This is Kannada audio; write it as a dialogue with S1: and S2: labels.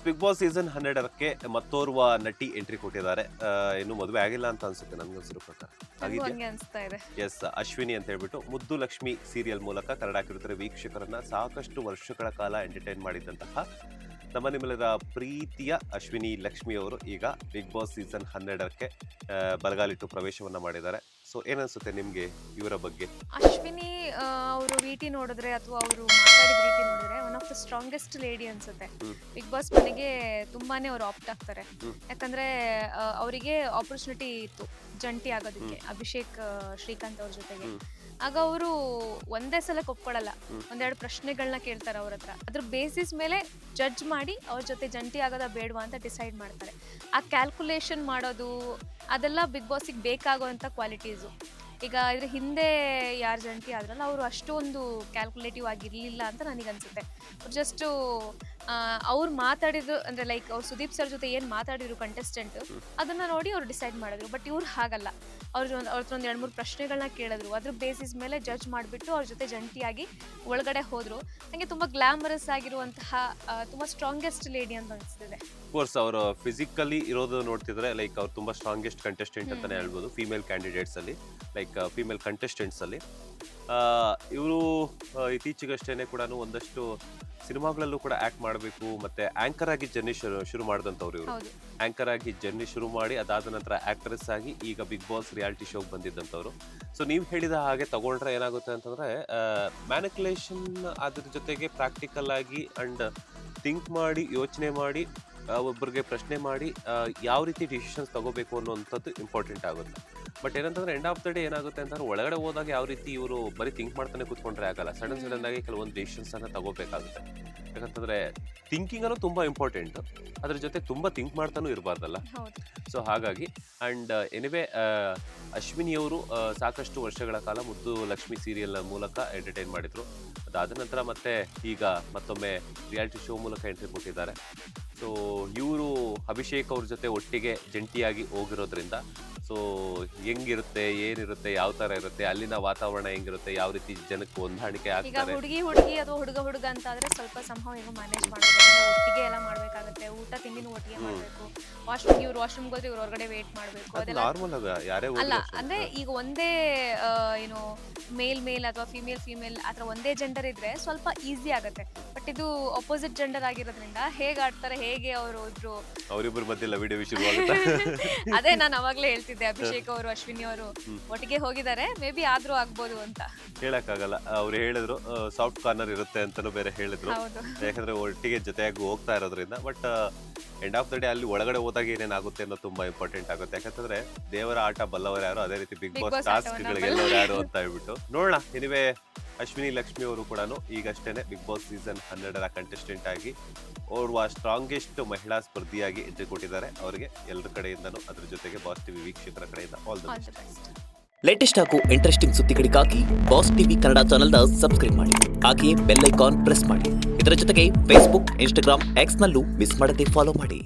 S1: ಬಿಗ್ ಬಾಸ್ ಸೀಸನ್ 12ಕ್ಕೆ ಮತ್ತೋರ್ವ ನಟಿ ಎಂಟ್ರಿ ಕೊಟ್ಟಿದ್ದಾರೆ. ಇನ್ನು ಮದುವೆ ಆಗಿಲ್ಲ ಅಂತ ಅನ್ಸುತ್ತೆ ನನ್ಗನ್ಸಿರೋ ಪ್ರಕಾರ. ಎಸ್, ಅಶ್ವಿನಿ ಅಂತ ಹೇಳ್ಬಿಟ್ಟು ಮುದ್ದು ಲಕ್ಷ್ಮಿ ಸೀರಿಯಲ್ ಮೂಲಕ ಕನ್ನಡ ಕಿರುತೆರೆ ವೀಕ್ಷಕರನ್ನ ಸಾಕಷ್ಟು ವರ್ಷಗಳ ಕಾಲ ಎಂಟರ್ಟೈನ್ ಮಾಡಿದಂತಹ ನಮ್ಮ ನಿಮ್ಮೆಲ್ಲರ ಪ್ರೀತಿಯ ಅಶ್ವಿನಿ ಲಕ್ಷ್ಮಿ ಅವರು ಈಗ ಬಿಗ್ ಬಾಸ್ ಸೀಸನ್ 12ಕ್ಕೆ ಬಲಗಾಲಿಟ್ಟು ಪ್ರವೇಶವನ್ನ ಮಾಡಿದ್ದಾರೆ. ಸೊ ಏನನ್ಸುತ್ತೆ ನಿಮ್ಗೆ ಇವರ ಬಗ್ಗೆ?
S2: ಅಶ್ವಿನಿ ಅವರು ವಿಟಿ ನೋಡಿದ್ರೆ ಅಥವಾ ಅವರು ಮಾತಾಡಿದ ರೀತಿ ನೋಡಿದ್ರೆ one of the strongest lady ಅನ್ಸುತ್ತೆ. ಬಿಗ್ ಬಾಸ್ ಮನೆಗೆ ತುಂಬಾನೇ ಅವ್ರು ಆಪ್ಟ್ ಆಗ್ತಾರೆ. ಯಾಕಂದ್ರೆ ಅವರಿಗೆ ಆಪರ್ಚುನಿಟಿ ಇತ್ತು ಜಂಟಿ ಆಗೋದಕ್ಕೆ ಅಭಿಷೇಕ್ ಶ್ರೀಕಾಂತ್ ಅವ್ರ ಜೊತೆಗೆ. ಆಗ ಅವರು ಒಂದೇ ಸಲ ಒಪ್ಕೊಳ್ಳಲ್ಲ, ಒಂದೆರಡು ಪ್ರಶ್ನೆಗಳನ್ನ ಕೇಳ್ತಾರೆ ಅವ್ರ ಹತ್ರ. ಅದ್ರ ಬೇಸಿಸ್ ಮೇಲೆ ಜಡ್ಜ್ ಮಾಡಿ ಅವ್ರ ಜೊತೆ ಜಂಟಿ ಆಗೋದ ಬೇಡವಾ ಅಂತ ಡಿಸೈಡ್ ಮಾಡ್ತಾರೆ. ಆ ಕ್ಯಾಲ್ಕುಲೇಷನ್ ಮಾಡೋದು ಅದೆಲ್ಲ ಬಿಗ್ ಬಾಸಿಗೆ ಬೇಕಾಗುವಂಥ ಕ್ವಾಲಿಟೀಸು. ಈಗ ಇದ್ರ ಹಿಂದೆ ಯಾರು ಜಂಟಿ ಆದ್ರಲ್ಲ ಅವರು ಅಷ್ಟೊಂದು ಕ್ಯಾಲ್ಕುಲೇಟಿವ್ ಆಗಿರಲಿಲ್ಲ ಅಂತ ನನಗನ್ಸುತ್ತೆ. ಜಸ್ಟು ಅವ್ರು ಮಾತಾಡಿದ್ರು ಅಂದರೆ ಲೈಕ್ ಅವ್ರು ಸುದೀಪ್ ಸರ್ ಜೊತೆ ಏನು ಮಾತಾಡಿದ್ರು ಕಂಟೆಸ್ಟೆಂಟ್ ಅದನ್ನು ನೋಡಿ ಅವ್ರು ಡಿಸೈಡ್ ಮಾಡಿದ್ರು. ಬಟ್ ಇವ್ರು ಹಾಗಲ್ಲ, ಅವ್ರ ಹತ್ರ ಒಂದು 2-3 ಪ್ರಶ್ನೆಗಳನ್ನ ಕೇಳಿದ್ರು. ಅದ್ರ ಬೇಸಿಸ್ ಮೇಲೆ ಜಡ್ಜ್ ಮಾಡಿಬಿಟ್ಟು ಅವ್ರ ಜೊತೆ ಜಂಟಿಯಾಗಿ ಒಳಗಡೆ ಹೋದ್ರು. ನನಗೆ ತುಂಬ ಗ್ಲಾಮರಸ್ ಆಗಿರುವಂತಹ ತುಂಬ ಸ್ಟ್ರಾಂಗೆಸ್ಟ್ ಲೇಡಿ ಅಂತ ಅನಿಸ್ತಿದೆ.
S1: ಕೋರ್ಸ್ ಅವರು ಫಿಸಿಕಲಿ ಇರೋದು ನೋಡ್ತಿದ್ರೆ ಲೈಕ್ ಅವ್ರು ತುಂಬಾ ಸ್ಟ್ರಾಂಗೆಸ್ಟ್ ಕಂಟೆಸ್ಟೆಂಟ್ ಅಂತಾನೆ ಹೇಳ್ಬೋದು ಫೀಮೇಲ್ ಕ್ಯಾಂಡಿಡೇಟ್ಸ್ ಅಲ್ಲಿ, ಲೈಕ್ ಫೀಮೇಲ್ ಕಂಟೆಸ್ಟೆಂಟ್ಸ್ ಅಲ್ಲಿ. ಇವರು ಇತ್ತೀಚೆಗಷ್ಟೇನೆ ಕೂಡ ಒಂದಷ್ಟು ಸಿನಿಮಾಗಳಲ್ಲೂ ಕೂಡ ಆಕ್ಟ್ ಮಾಡಬೇಕು ಮತ್ತೆ ಆಂಕರ್ ಆಗಿ ಜರ್ನಿ ಶುರು ಮಾಡಿದಂಥವ್ರು ಇವರು. ಆಂಕರ್ ಆಗಿ ಜರ್ನಿ ಶುರು ಮಾಡಿ ಅದಾದ ನಂತರ ಆಕ್ಟ್ರೆಸ್ ಆಗಿ ಈಗ ಬಿಗ್ ಬಾಸ್ ರಿಯಾಲಿಟಿ ಶೋಗೆ ಬಂದಿದ್ದಂಥವ್ರು. ಸೊ ನೀವು ಹೇಳಿದ ಹಾಗೆ ತಗೊಂಡ್ರೆ ಏನಾಗುತ್ತೆ ಅಂತಂದ್ರೆ ಮ್ಯಾನಿಕ್ಯುಲೇಷನ್ ಅದ್ರ ಜೊತೆಗೆ ಪ್ರಾಕ್ಟಿಕಲ್ ಆಗಿ ಅಂಡ್ ಥಿಂಕ್ ಮಾಡಿ ಯೋಚನೆ ಮಾಡಿ ಒಬ್ಬರಿಗೆ ಪ್ರಶ್ನೆ ಮಾಡಿ ಯಾವ ರೀತಿ ಡಿಸಿಷನ್ಸ್ ತಗೋಬೇಕು ಅನ್ನೋಂಥದ್ದು ಇಂಪಾರ್ಟೆಂಟ್ ಆಗುತ್ತೆ. ಬಟ್ ಏನಂತಂದ್ರೆ ಎಂಡ್ ಆಫ್ ದ ಡೇ ಏನಾಗುತ್ತೆ ಅಂತಂದ್ರೆ ಒಳಗಡೆ ಹೋದಾಗ ಯಾವ ರೀತಿ ಇವರು ಬರೀ ಥಿಂಕ್ ಮಾಡ್ತಾನೆ ಕೂತ್ಕೊಂಡ್ರೆ ಆಗಲ್ಲ. ಸಡನ್ ಆಗಿ ಕೆಲವೊಂದು ಡಿಸಿಷನ್ಸ್ ಅನ್ನ ತಗೋಬೇಕಾಗುತ್ತೆ. ಯಾಕಂತಂದ್ರೆ ಥಿಂಕಿಂಗ್ ಅನ್ನೋ ತುಂಬಾ ಇಂಪಾರ್ಟೆಂಟ್, ಅದ್ರ ಜೊತೆ ತುಂಬಾ ಥಿಂಕ್ ಮಾಡ್ತಾನೂ ಇರಬಾರ್ದಲ್ಲ. ಸೊ ಹಾಗಾಗಿ ಅಂಡ್ ಎನಿವೆ ಅಶ್ವಿನಿ ಅವರು ಸಾಕಷ್ಟು ವರ್ಷಗಳ ಕಾಲ ಮುದ್ದು ಲಕ್ಷ್ಮಿ ಸೀರಿಯಲ್ ಮೂಲಕ ಎಂಟರ್ಟೈನ್ ಮಾಡಿದ್ರು. ಅದಾದ ನಂತರ ಮತ್ತೆ ಈಗ ಮತ್ತೊಮ್ಮೆ ರಿಯಾಲಿಟಿ ಶೋ ಮೂಲಕ ಎಂಟ್ರಿ ಕೊಟ್ಟಿದ್ದಾರೆ. ಸೊ ಇವರು ಅಭಿಷೇಕ್ ಅವ್ರ ಜೊತೆ ಒಟ್ಟಿಗೆ ಜಂಟಿಯಾಗಿ ಹೋಗಿರೋದ್ರಿಂದ ಸೊ ಹೆಂಗಿರುತ್ತೆ, ಏನಿರುತ್ತೆ, ಯಾವ ತರ ಇರುತ್ತೆ, ಅಲ್ಲಿನ ವಾತಾವರಣ ಹೆಂಗಿರುತ್ತೆ, ಯಾವ ರೀತಿ ಜನಕ್ಕೆ ಹೊಂದಾಣಿಕೆ ಆಗ್ತಾರೆ.
S2: ಹುಡುಗಿ ಅಥವಾ ಹುಡುಗ ಅಂತ ಆದ್ರೆ ಸ್ವಲ್ಪ ಸಂಭವ ಏನೋ ಮ್ಯಾನೇಜ್ ಮಾಡಬೇಕು, ಒಟ್ಟಿಗೆ ಎಲ್ಲ ಮಾಡ್ಬೇಕಾಗುತ್ತೆ. ಊಟ ತಿಂಡಿನೂ ಒಟ್ಟಿಗೆ ಮಾಡ್ಬೇಕು. ವಾಶ್ರೂಮ್ ಹೋದ್ರೆ ಇವ್ರು ಹೊರಗಡೆ ವೇಟ್ ಮಾಡ್ಬೇಕು. ಅದೆಲ್ಲ
S1: ನಾರ್ಮಲ್ ಯಾರೇ
S2: ಅಲ್ಲ ಅಂದ್ರೆ ಈಗ ಒಂದೇ ಏನು ಮೇಲ್ ಅಥವಾ ಫಿಮೇಲ್ ಅಥವಾ ಒಂದೇ ಜೆಂಡರ್ ಇದ್ರೆ ಸ್ವಲ್ಪ ಈಸಿ ಆಗುತ್ತೆ. ಬಟ್ ಇದು ಅಪೋಸಿಟ್ ಜೆಂಡರ್ ಆಗಿರೋದ್ರಿಂದ ಹೇಗೆ ಆಡ್ತಾರೆ, ಹೇಗೆ
S1: ಅವರಿಬ್ಬರ ಮಧ್ಯೆ ವಿಡಿಯೋ ಶುರುವಾಗುತ್ತೆ.
S2: ಅದೇ ನಾನು ಅವಾಗ್ಲೇ ಹೇಳ್ತಿದ್ದೆ, ಅಭಿಷೇಕ್ ಅವರು ಅಶ್ವಿನಿ ಅವರು ಒಟ್ಟಿಗೆ ಹೋಗಿದ್ದಾರೆ, ಮೇ ಬಿ ಆದ್ರೂ ಆಗ್ಬೋದು ಅಂತ
S1: ಹೇಳಕ್ಕಾಗಲ್ಲ. ಅವ್ರು ಹೇಳಿದ್ರು ಸಾಫ್ಟ್ ಕಾರ್ನರ್ ಇರುತ್ತೆ ಅಂತಾನು ಬೇರೆ ಹೇಳಿದ್ರು, ಯಾಕಂದ್ರೆ ಒಟ್ಟಿಗೆ ಜೊತೆಯಾಗಿ ಹೋಗ್ತಾ ಇರೋದ್ರಿಂದ. But end of the day ಅಲ್ಲಿ ಒಳಗಡೆ ಹೋದಾಗ ಏನೇನಾಗುತ್ತೆ ಅನ್ನೋ ತುಂಬಾ ಇಂಪಾರ್ಟೆಂಟ್ ಆಗುತ್ತೆ. ಯಾಕಂತಂದ್ರೆ ದೇವರ ಆಟ ಬಲ್ಲವರು ಯಾರು, ಅದೇ ರೀತಿ ಬಿಗ್ ಬಾಸ್ ಟಾಸ್ಕ್ ಗೆಲ್ಲೋರು ಯಾರು ಅಂತ ಹೇಳ್ಬಿಟ್ಟು ನೋಡೋಣ. ಎನಿವೆ ಅಶ್ವಿನಿ ಲಕ್ಷ್ಮಿ ಅವರು ಕೂಡ ಈಗಷ್ಟೇನೆ ಬಿಗ್ ಬಾಸ್ ಸೀಸನ್ 12ರ ಕಂಟೆಸ್ಟೆಂಟ್ ಆಗಿ ಓರ್ವ ಸ್ಟ್ರಾಂಗೆಸ್ಟ್ ಮಹಿಳಾ ಸ್ಪರ್ಧಿಯಾಗಿ ಎಂಟ್ರಿ ಕೊಟ್ಟಿದ್ದಾರೆ. ಅವರಿಗೆ ಎಲ್ಲರ ಕಡೆಯಿಂದನೂ ಅದ್ರ ಜೊತೆಗೆ ಬಾಸ್ ಟಿವಿ ವೀಕ್ಷಕರ ಕಡೆಯಿಂದ ಆಲ್ ದ ಬೆಸ್ಟ್.
S3: ಲೇಟೆಸ್ಟ್ ಹಾಗೂ ಇಂಟ್ರೆಸ್ಟಿಂಗ್ ಸುದ್ದಿಗಳಿಗಾಗಿ ಬಾಸ್ ಟಿವಿ ಕನ್ನಡ ಚಾನೆಲ್ನ ಸಬ್ಸ್ಕ್ರೈಬ್ ಮಾಡಿ, ಹಾಗೆಯೇ ಬೆಲ್ ಐಕಾನ್ ಪ್ರೆಸ್ ಮಾಡಿ. ಇದರ ಜೊತೆಗೆ ಫೇಸ್ಬುಕ್, ಇನ್ಸ್ಟಾಗ್ರಾಮ್, ಎಕ್ಸ್ ನಲ್ಲೂ ಮಿಸ್ ಮಾಡದೆ ಫಾಲೋ ಮಾಡಿ.